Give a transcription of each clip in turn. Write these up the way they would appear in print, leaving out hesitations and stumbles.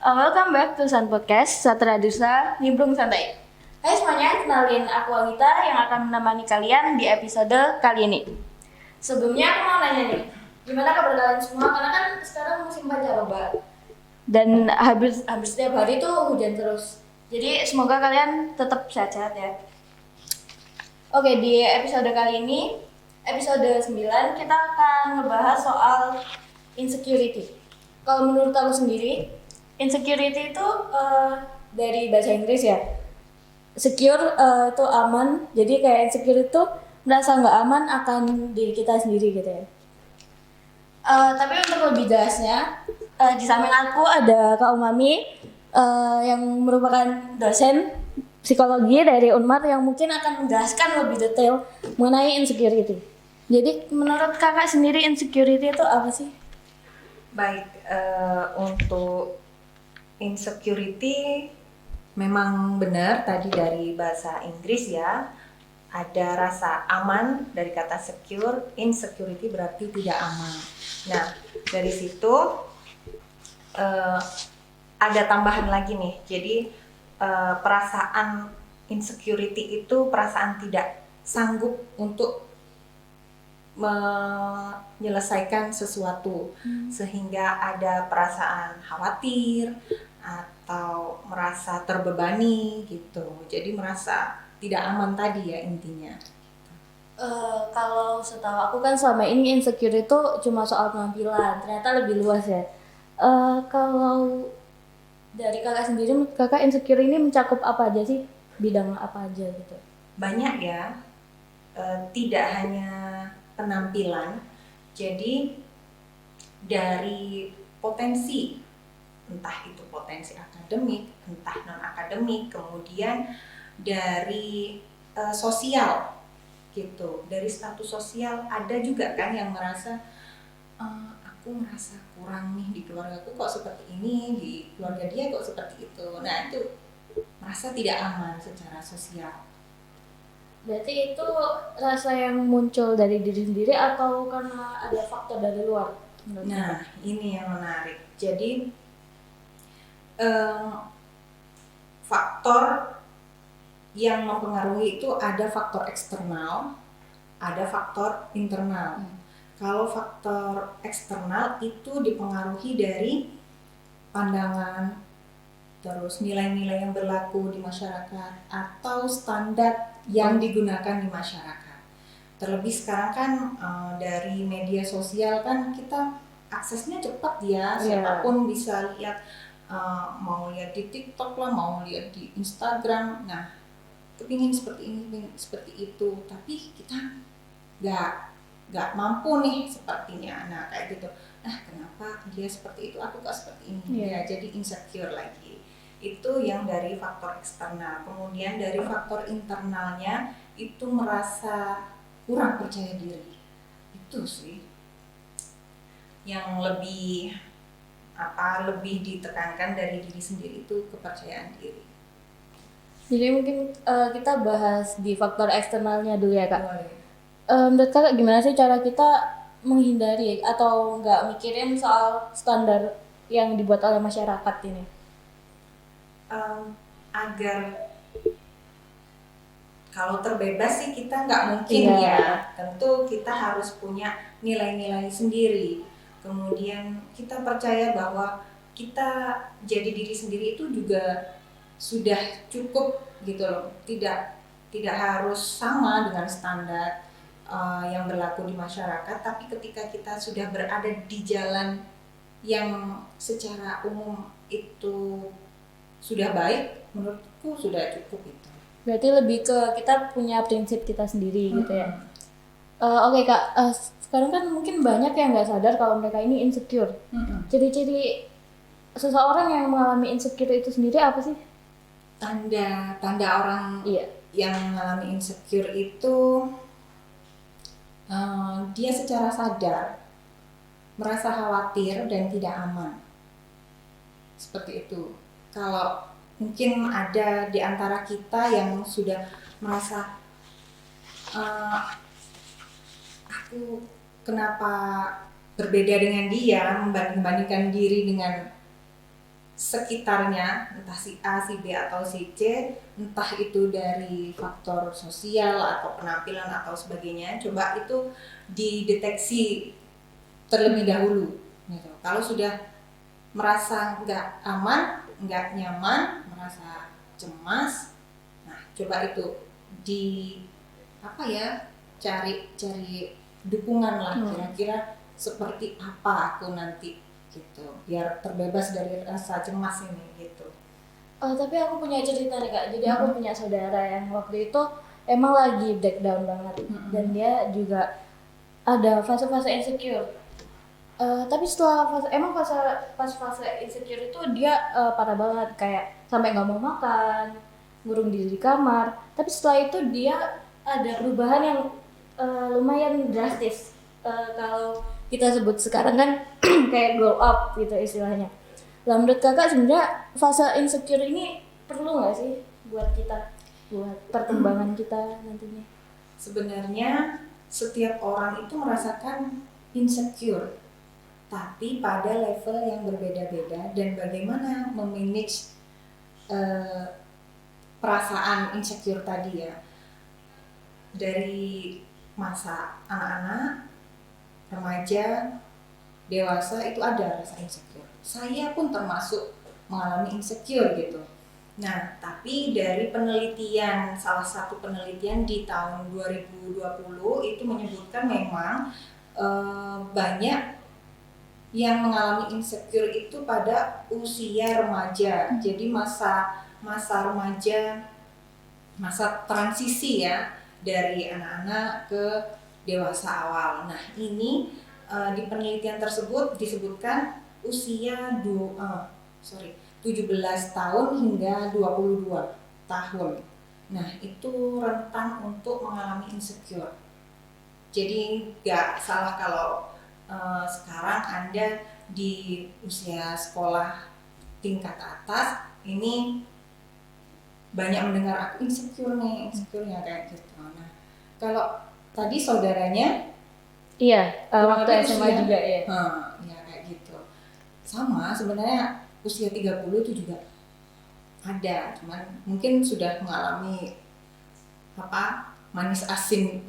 Welcome back to Sun Podcast, Satra Dusa, Nimbrung Santai. Hai semuanya, kenalin aku Wanita yang akan menemani kalian di episode kali ini. Sebelumnya aku mau nanya nih, gimana kabar kalian semua? Karena kan sekarang musim pancaroba dan hampir setiap hari tuh hujan terus. Jadi semoga kalian tetap sehat-sehat ya. Oke, di episode kali ini, episode 9, kita akan ngebahas soal insecurity. Kalau menurut aku sendiri, insecurity itu dari bahasa Inggris ya. Secure itu aman, jadi kayak insecure itu merasa nggak aman akan diri kita sendiri gitu ya. Tapi untuk lebih jelasnya, di samping aku ada Kak Umami yang merupakan dosen psikologi dari Unmar yang mungkin akan menjelaskan lebih detail mengenai insecurity. Jadi menurut kakak sendiri insecurity itu apa sih? Baik, untuk insecurity memang benar tadi dari bahasa Inggris ya, ada rasa aman dari kata secure, insecurity berarti tidak aman. Nah, dari situ ada tambahan lagi nih, jadi perasaan insecurity itu perasaan tidak sanggup untuk menyelesaikan sesuatu, sehingga ada perasaan khawatir atau merasa terbebani gitu. Jadi merasa tidak aman tadi ya intinya. Kalau setahu aku kan selama ini insecure itu cuma soal penampilan, ternyata lebih luas ya. Kalau dari kakak sendiri, kakak insecure ini mencakup apa aja sih? Bidang apa aja gitu? Banyak ya, tidak hanya penampilan, jadi dari potensi, entah itu potensi akademik, entah non-akademik, kemudian dari sosial gitu, dari status sosial. Ada juga kan yang merasa aku merasa kurang nih di keluargaku kok seperti ini, di keluarga dia kok seperti itu. Nah itu merasa tidak aman secara sosial. Berarti itu rasa yang muncul dari diri sendiri atau karena ada faktor dari luar? Nah ini yang menarik. Jadi faktor yang mempengaruhi itu ada faktor eksternal, ada faktor internal. Kalau faktor eksternal itu dipengaruhi dari pandangan, terus nilai-nilai yang berlaku di masyarakat atau standar yang digunakan di masyarakat. Terlebih sekarang kan dari media sosial kan kita aksesnya cepat ya, siapapun bisa lihat, mau lihat di TikTok lah, mau lihat di Instagram. Nah, kepingin seperti ini, kepingin seperti itu, tapi kita nggak mampu nih sepertinya. Nah kayak gitu, kenapa dia seperti itu, aku kok seperti ini. Ya jadi insecure lagi. Itu yang dari faktor eksternal. Kemudian dari faktor internalnya itu merasa kurang percaya diri. Itu sih yang lebih ditekankan dari diri sendiri, itu kepercayaan diri. Jadi mungkin kita bahas di faktor eksternalnya dulu ya kak. Menurut kakak gimana sih cara kita menghindari atau nggak mikirin soal standar yang dibuat oleh masyarakat ini? Agar kalau terbebas sih kita nggak mungkin ya. Tentu kita harus punya nilai-nilai sendiri. Kemudian kita percaya bahwa kita jadi diri sendiri itu juga sudah cukup gitu loh. Tidak harus sama dengan standar yang berlaku di masyarakat, tapi ketika kita sudah berada di jalan yang secara umum itu sudah baik, menurutku sudah cukup itu. Berarti lebih ke kita punya prinsip kita sendiri gitu ya. Oke kak, sekarang kan mungkin banyak yang nggak sadar kalau mereka ini insecure. Ciri-ciri seseorang yang mengalami insecure itu sendiri apa sih? Tanda orang yang mengalami insecure itu dia secara sadar merasa khawatir dan tidak aman. Seperti itu. Kalau mungkin ada di antara kita yang sudah merasa aku kenapa berbeda dengan dia, membanding-bandingkan diri dengan sekitarnya, entah si A, si B atau si C, entah itu dari faktor sosial atau penampilan atau sebagainya, coba itu dideteksi terlebih dahulu gitu. Kalau sudah merasa nggak aman, nggak nyaman, merasa cemas, nah coba itu di apa ya, cari dukungan lah, kira-kira seperti apa aku nanti gitu, biar terbebas dari rasa cemas ini gitu. Tapi aku punya cerita nih Kak. Jadi aku punya saudara yang waktu itu emang lagi breakdown banget, dan dia juga ada fase-fase insecure. Tapi setelah fase insecure itu dia parah banget, kayak sampai nggak mau makan, ngurung diri di kamar. Tapi setelah itu dia ada perubahan yang lumayan drastis. Kalau kita sebut sekarang kan kayak glow up gitu istilahnya. Lah menurut kakak sebenarnya fase insecure ini perlu nggak sih buat kita, buat perkembangan kita nantinya? Sebenarnya setiap orang itu merasakan insecure, tapi pada level yang berbeda-beda, dan bagaimana memanage perasaan insecure tadi ya, dari masa anak-anak, remaja, dewasa itu ada rasa insecure. Saya pun termasuk mengalami insecure gitu. Nah, tapi dari penelitian, salah satu penelitian di tahun 2020 itu menyebutkan memang banyak yang mengalami insecure itu pada usia remaja. Jadi masa remaja, masa transisi ya, dari anak-anak ke dewasa awal. Nah, ini di penelitian tersebut disebutkan usia 17 tahun hingga 22 tahun. Nah, itu rentan untuk mengalami insecure. Jadi nggak salah kalau sekarang Anda di usia sekolah tingkat atas ini banyak mendengar aku insecure-nya kayak gitu. Nah, kalau tadi saudaranya waktu SMA usia, juga ya. Ya kayak gitu. Sama sebenarnya usia 30 itu juga ada, cuman mungkin sudah mengalami manis asin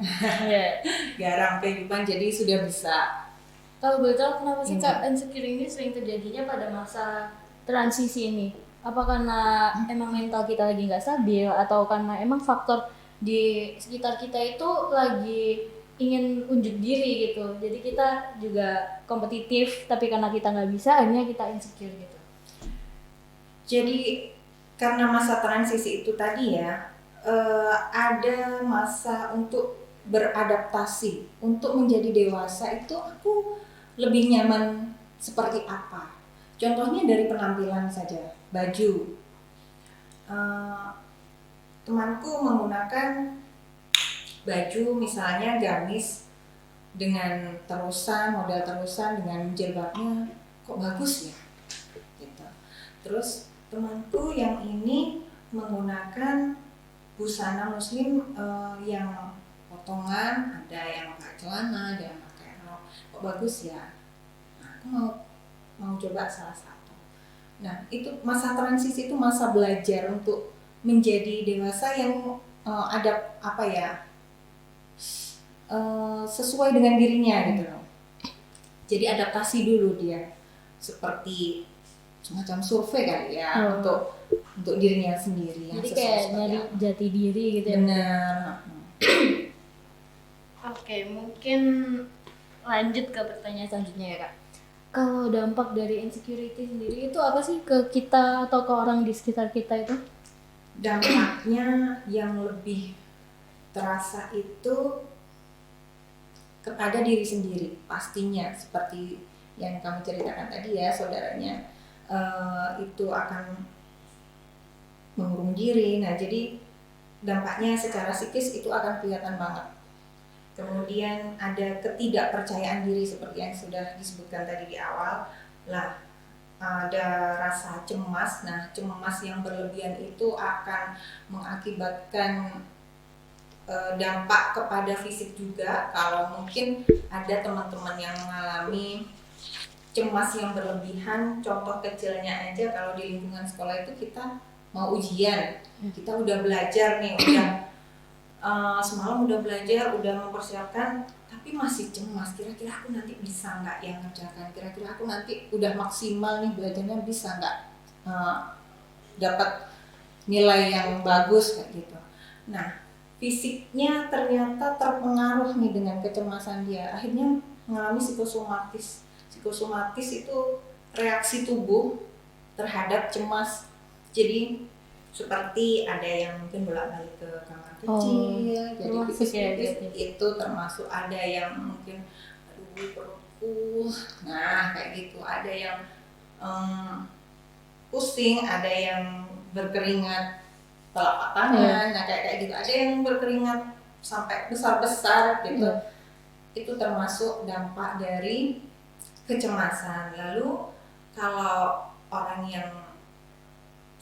garam kehidupan, jadi sudah bisa. Kalau boleh tahu kenapa sih Kak insecure ini sering terjadinya pada masa transisi ini? Apa karena emang mental kita lagi nggak stabil, atau karena emang faktor di sekitar kita itu lagi ingin unjuk diri gitu, jadi kita juga kompetitif, tapi karena kita nggak bisa akhirnya kita insecure gitu. Jadi karena masa transisi itu tadi ya, ada masa untuk beradaptasi, untuk menjadi dewasa itu aku lebih nyaman seperti apa. Contohnya dari penampilan saja, baju. Temanku menggunakan baju misalnya gamis dengan terusan, model terusan dengan jilbabnya, kok bagus ya gitu. Terus temanku yang ini menggunakan busana muslim yang potongan, ada yang pakai celana, ada yang pakai rok, kok bagus ya. Nah, aku mau coba salah satu. Nah, itu masa transisi, itu masa belajar untuk menjadi dewasa yang ada sesuai dengan dirinya gitu loh. Jadi adaptasi dulu dia, seperti semacam survei kali ya, untuk dirinya sendiri. Jadi kayak nyari jati diri gitu ya. Benar. Oke, mungkin lanjut ke pertanyaan selanjutnya ya Kak. Kalau dampak dari insecurity sendiri itu apa sih ke kita atau ke orang di sekitar kita itu? Dampaknya yang lebih terasa itu kepada diri sendiri pastinya, seperti yang kamu ceritakan tadi ya, saudaranya itu akan mengurung diri. Nah, jadi dampaknya secara psikis itu akan kelihatan banget. Kemudian ada ketidakpercayaan diri seperti yang sudah disebutkan tadi di awal. Lah, ada rasa cemas. Nah, cemas yang berlebihan itu akan mengakibatkan dampak kepada fisik juga. Kalau mungkin ada teman-teman yang mengalami cemas yang berlebihan. Contoh kecilnya aja, kalau di lingkungan sekolah itu kita mau ujian, kita udah belajar nih, udah semalam udah belajar, udah mempersiapkan, tapi masih cemas, kira-kira aku nanti bisa nggak yang ngerjakan, kira-kira aku nanti udah maksimal nih belajarnya, bisa nggak dapat nilai yang bagus kayak gitu. Nah, fisiknya ternyata terpengaruh nih dengan kecemasan dia, akhirnya mengalami psikosomatis. Psikosomatis itu reaksi tubuh terhadap cemas. Jadi seperti ada yang mungkin bolak-balik ke kamar kecil, jadi pipis-pipis, itu termasuk. Ada yang mungkin aduh perutku, nah kayak gitu. Ada yang pusing, ada yang berkeringat telapak tangan, nah kayak gitu. Ada yang berkeringat sampai besar-besar gitu. Itu termasuk dampak dari kecemasan. Lalu kalau orang yang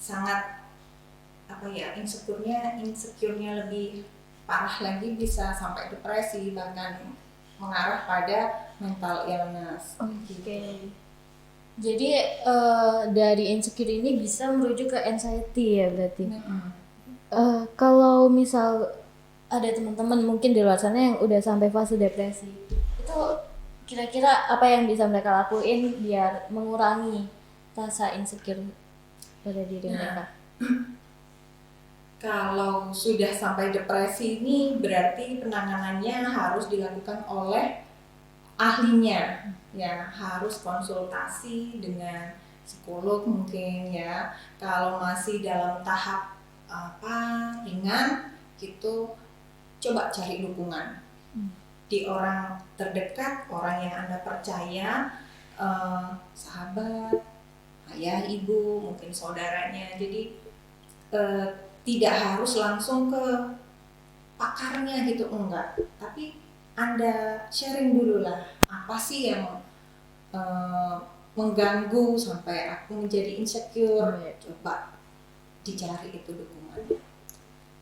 sangat insecure-nya lebih parah lagi, bisa sampai depresi, bahkan mengarah pada mental illness. Gitu. Jadi dari insecure ini bisa merujuk ke anxiety ya berarti. Kalau misal ada teman-teman mungkin di luar sana yang udah sampai fase depresi, itu kira-kira apa yang bisa mereka lakuin biar mengurangi rasa insecure pada diri mereka? Kalau sudah sampai depresi ini berarti penanganannya harus dilakukan oleh ahlinya, ya, harus konsultasi dengan psikolog mungkin ya. Kalau masih dalam tahap ringan gitu, coba cari dukungan di orang terdekat, orang yang Anda percaya, sahabat, ayah, ibu, mungkin saudaranya. Jadi tidak harus langsung ke pakarnya gitu, enggak, tapi Anda sharing dulu lah, apa sih yang mengganggu sampai aku menjadi insecure. Coba dicari itu dukungannya.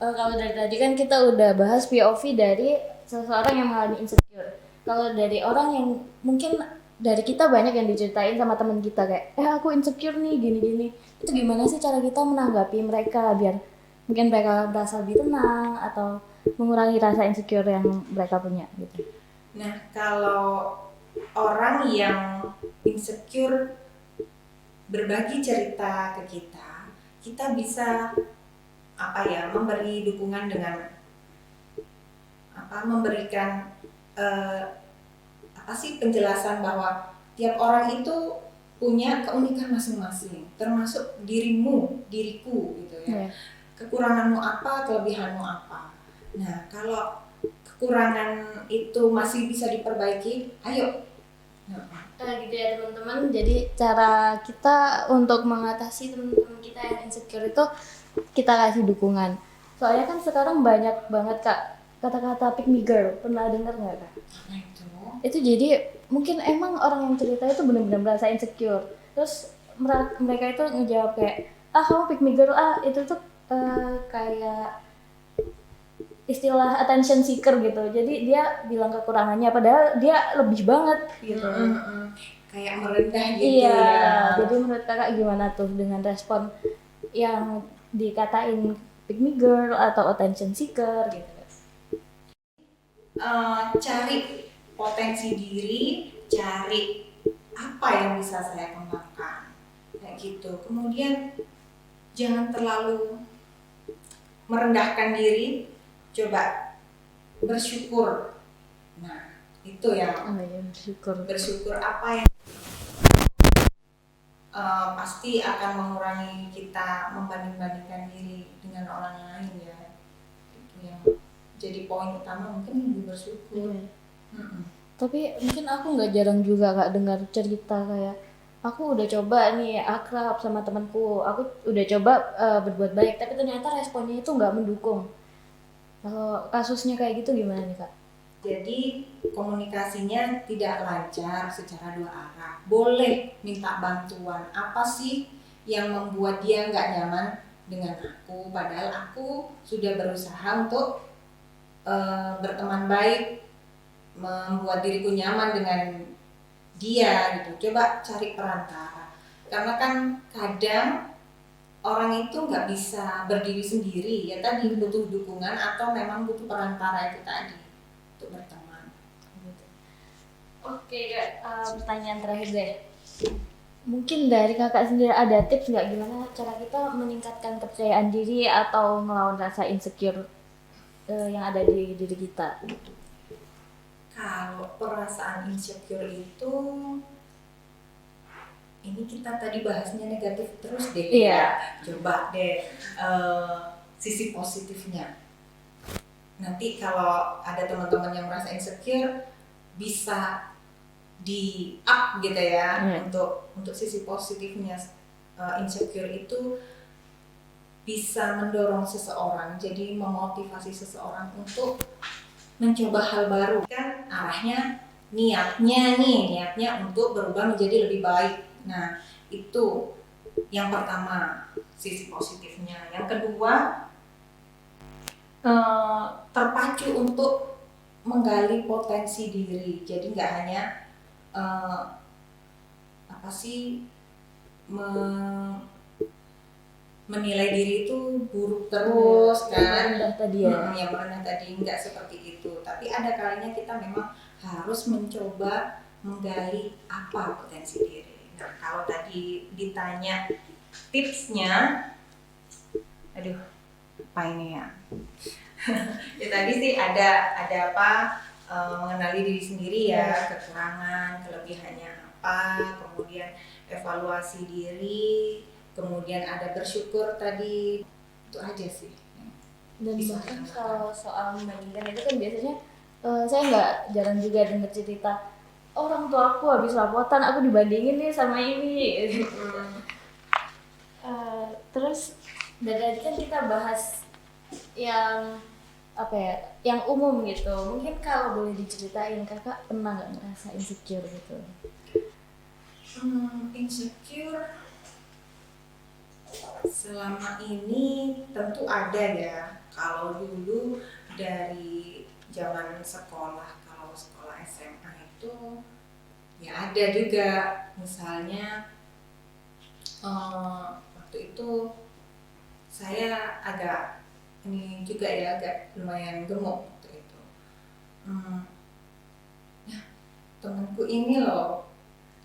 Kalau dari tadi kan kita udah bahas POV dari seseorang yang mengalami insecure. Kalau dari orang yang mungkin dari kita banyak yang diceritain sama teman kita kayak, aku insecure nih gini-gini. Itu gimana sih cara kita menanggapi mereka biar mungkin mereka merasa lebih tenang atau mengurangi rasa insecure yang mereka punya gitu. Nah, kalau orang yang insecure berbagi cerita ke kita, kita bisa memberi dukungan dengan memberikan penjelasan bahwa tiap orang itu punya keunikan masing-masing, termasuk diriku gitu ya. Kekuranganmu apa, kelebihanmu apa. Nah, kalau kekurangan itu masih bisa diperbaiki, ayo. Gitu ya teman-teman. Jadi cara kita untuk mengatasi teman-teman kita yang insecure itu kita kasih dukungan. Soalnya kan sekarang banyak banget Kak kata-kata pick me girl, pernah dengar nggak Kak? Itu jadi mungkin emang orang yang cerita itu benar-benar merasa insecure. Terus mereka itu ngejawab kayak, kamu pick me girl, itu tuh kayak istilah attention seeker gitu. Jadi dia bilang kekurangannya padahal dia lebih banget gitu. Kayak merendah gitu. Iya, ya. Jadi menurut Kakak gimana tuh dengan respon yang dikatain pick me girl atau attention seeker gitu? Cari potensi diri, cari apa yang bisa saya kembangkan kayak gitu. Kemudian jangan terlalu merendahkan diri, coba bersyukur. Nah, itu yang bersyukur apa yang pasti akan mengurangi kita membanding-bandingkan diri dengan orang lain ya. Itu yang jadi poin utama, mungkin lebih bersyukur. Tapi mungkin aku nggak jarang juga Kak dengar cerita kayak, aku udah coba nih akrab sama temanku, aku udah coba berbuat baik, tapi ternyata responnya itu nggak mendukung. Kalau kasusnya kayak gitu gimana nih Kak? Jadi komunikasinya tidak lancar secara dua arah. Boleh minta bantuan, apa sih yang membuat dia nggak nyaman dengan aku, padahal aku sudah berusaha untuk berteman baik, membuat diriku nyaman dengan dia gitu. Coba cari perantara, karena kan kadang orang itu nggak bisa berdiri sendiri ya, tadi butuh dukungan atau memang butuh perantara itu tadi untuk berteman gitu. Oke Kak, pertanyaan terakhir deh. Mungkin dari kakak sendiri ada tips nggak gimana cara kita meningkatkan kepercayaan diri atau melawan rasa insecure yang ada di diri kita? Kalau perasaan insecure itu, ini kita tadi bahasnya negatif terus deh. Iya. Coba deh sisi positifnya. Nanti kalau ada teman-teman yang merasa insecure, bisa di up gitu ya. Untuk sisi positifnya, insecure itu bisa mendorong seseorang, jadi memotivasi seseorang untuk mencoba hal baru. Kan arahnya niatnya untuk berubah menjadi lebih baik. Nah, itu yang pertama, sisi positifnya. Yang kedua, terpacu untuk menggali potensi diri. Jadi nggak hanya menilai diri itu buruk terus kan, yang merendah tadi, nggak seperti itu. Tapi ada kalanya kita memang harus mencoba menggali apa potensi diri. Nah, kalau tadi ditanya tipsnya, apa ini ya? Ya tadi sih ada apa, mengenali diri sendiri ya, kekurangan, kelebihannya apa, kemudian evaluasi diri, kemudian ada bersyukur tadi, itu aja sih. Dan bahkan kalau soal membandingkan itu kan biasanya saya nggak jarang juga dengar cerita orang tua aku habis laporan aku dibandingin nih sama ini. Terus dari tadi kan kita bahas yang apa ya, yang umum gitu. Mungkin kalau boleh diceritain, kakak pernah nggak ngerasa insecure gitu? Insecure selama ini tentu ada ya. Kalau dulu dari zaman sekolah, kalau sekolah SMA itu ya ada juga. Misalnya waktu itu saya agak ini juga ya, agak lumayan gemuk waktu itu. Temanku ini loh,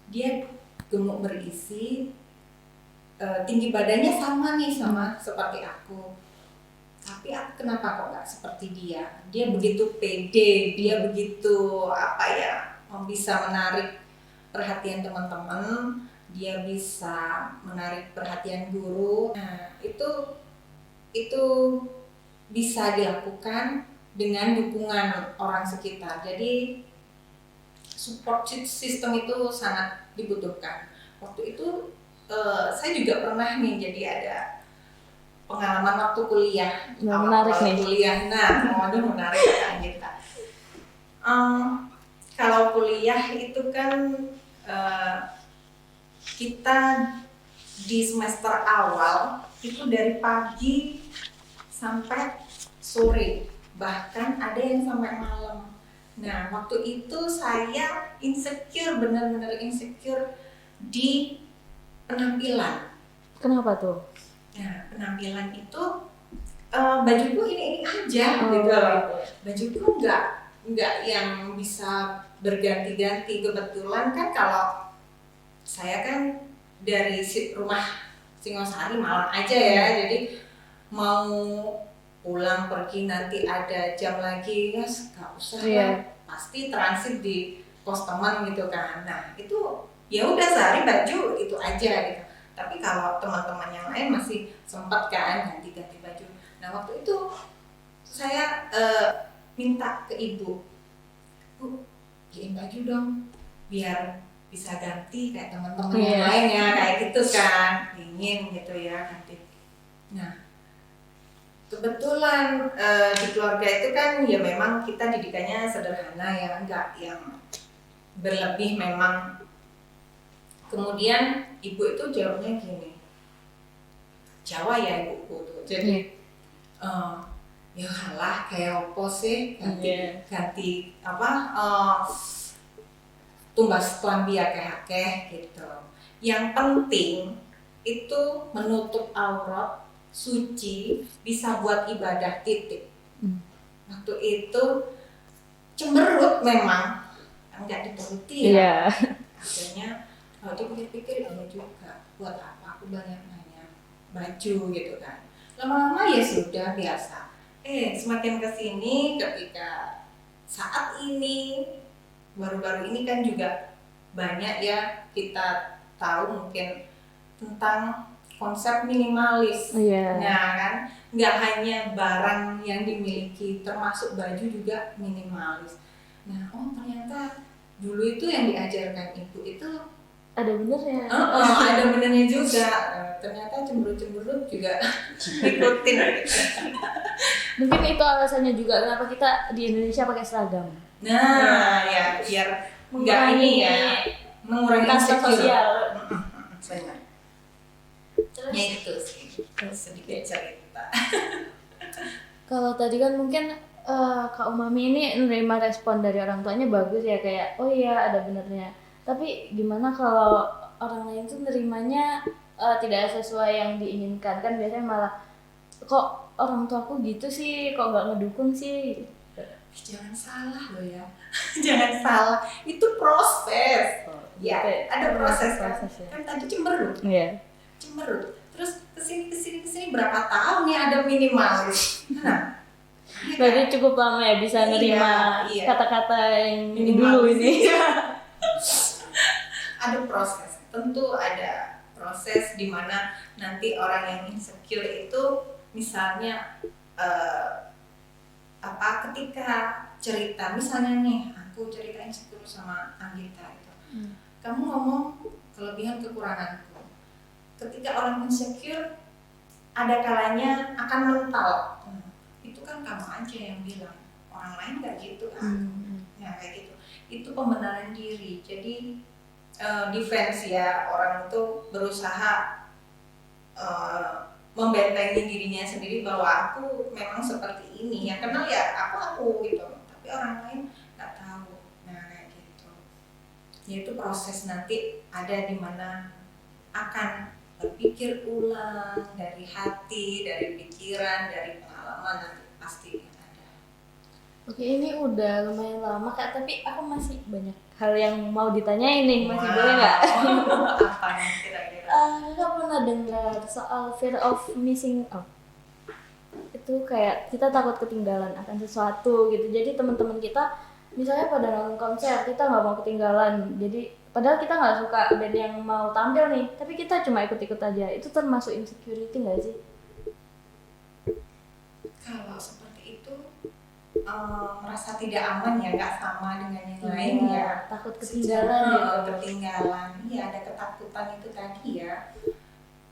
dia gemuk berisi, tinggi badannya sama nih sama seperti aku, tapi aku kenapa kok nggak seperti dia? Dia begitu pede, dia begitu bisa menarik perhatian teman-teman, dia bisa menarik perhatian guru. Nah, itu bisa dilakukan dengan dukungan orang sekitar. Jadi support system itu sangat dibutuhkan. Waktu itu saya juga pernah nih, jadi ada pengalaman waktu kuliah. Menarik nih. Kuliah, menarik kan kita. Kalau kuliah itu kan kita di semester awal itu dari pagi sampai sore, bahkan ada yang sampai malam. Nah, waktu itu saya insecure, benar-benar insecure di penampilan. Kenapa tuh? Nah, penampilan itu bajuku ini aja gitu. Bajuku nggak yang bisa berganti-ganti. Kebetulan kan kalau saya kan dari rumah Singosari Malang aja ya, jadi mau pulang pergi nanti ada jam lagi, ya nggak usah lah, pasti transit di kos teman gitu kan. Nah itu ya udah sehari baju itu aja gitu. Tapi kalau teman-teman yang lain masih sempat kan ganti-ganti baju. Nah waktu itu saya minta ke ibu, Bu, beliin baju dong biar bisa ganti kayak teman-teman yang lain ya, kayak gitu kan, ingin gitu ya ganti. Nah kebetulan di keluarga itu kan ya memang kita didikannya sederhana ya, enggak yang berlebih memang. Kemudian ibu itu jawabnya gini, Jawa ya ibuku tuh, jadi ya kalah kayak opo sih ganti apa tumbas kelambi akeh-akeh gitu. Yang penting itu menutup aurat, suci, bisa buat ibadah titik. Waktu itu cemberut memang, enggak dituruti ya. Akhirnya waktu pikir-pikir ini juga buat apa aku banyak nanya baju gitu kan. Lama-lama ya sudah biasa. Semakin kesini ketika saat ini baru-baru ini kan juga banyak ya kita tahu mungkin tentang konsep minimalis. Nah kan nggak hanya barang yang dimiliki, termasuk baju juga minimalis. Nah ternyata dulu itu yang diajarkan ibu itu ada benernya. Ada benernya juga. Ternyata cemberut-cemberut juga ikutin. Mungkin itu alasannya juga kenapa kita di Indonesia pakai seragam. Nah ya biar nggak ini ya, mengurangi kasta sosial. Benar. Ya itu sih sedikit cerita. Kalau tadi kan mungkin Kak Umami ini menerima respon dari orang tuanya bagus ya, kayak oh iya ada benernya. Tapi gimana kalau orang lain tuh nerimanya tidak sesuai yang diinginkan? Kan biasanya malah kok orang tuaku gitu sih, kok nggak ngedukung sih. Jangan salah loh ya. Jangan salah, itu proses. Ya, ada proses kan. Kan tadi cemberut. Cemberut. Terus kesini berapa tahun ya ada minimalis. Nah, berarti cukup lama ya bisa nerima kata-kata yang dulu ini. Ada proses, tentu ada proses di mana nanti orang yang insecure itu misalnya ketika cerita, misalnya nih aku cerita insecure sama Anggita itu, kamu ngomong kelebihan kekuranganku. Ketika orang insecure ada kalanya akan mental, itu kan kamu aja yang bilang, orang lain nggak gitu kan. Nah kayak gitu, itu pembenaran diri. Jadi defense ya, orang itu berusaha membentengi dirinya sendiri bahwa aku memang seperti ini, yang kenal ya aku gitu, tapi orang lain nggak tahu. Nah kayak gitu, yaitu proses nanti ada di mana akan berpikir ulang dari hati, dari pikiran, dari pengalaman, nanti pasti ada. Oke, ini udah lumayan lama Kak, tapi aku masih banyak hal yang mau ditanyain nih, masih boleh nggak? Apa yang kira-kira? Kakak pernah dengar soal fear of missing out? Itu kayak kita takut ketinggalan akan sesuatu gitu. Jadi teman-teman kita misalnya pada nonton konser, kita nggak mau ketinggalan. Jadi padahal kita nggak suka band yang mau tampil nih, tapi kita cuma ikut-ikut aja. Itu termasuk insecurity nggak sih? Kalau seperti itu merasa tidak aman ya, nggak sama dengan yang lain ya. Takut ketinggalan gitu. Ketinggalan, iya ada ketakutan itu tadi ya.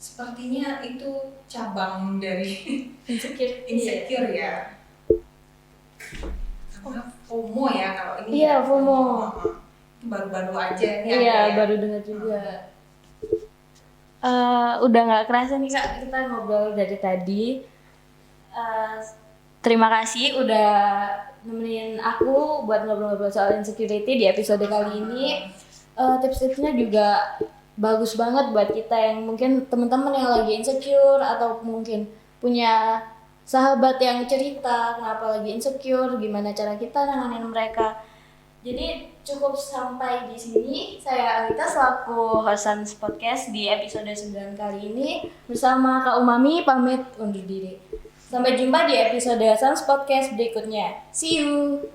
Sepertinya itu cabang dari insecure ya. Karena FOMO ya kalau ini. Iya, FOMO. Itu baru-baru aja nih. Iya, baru dengar juga. Udah nggak kerasa nih Kak, kita ngobrol dari tadi. Terima kasih udah nemenin aku buat ngobrol-ngobrol soal insecurity di episode kali ini. Tips-tipsnya juga bagus banget buat kita yang mungkin teman-teman yang lagi insecure atau mungkin punya sahabat yang cerita kenapa lagi insecure, gimana cara kita nanganin mereka. Jadi cukup sampai di sini. Saya Anggita selaku host Sans Podcast di episode 9 kali ini bersama Kak Umami pamit undur diri. Sampai jumpa di episode Sans Podcast berikutnya. See you.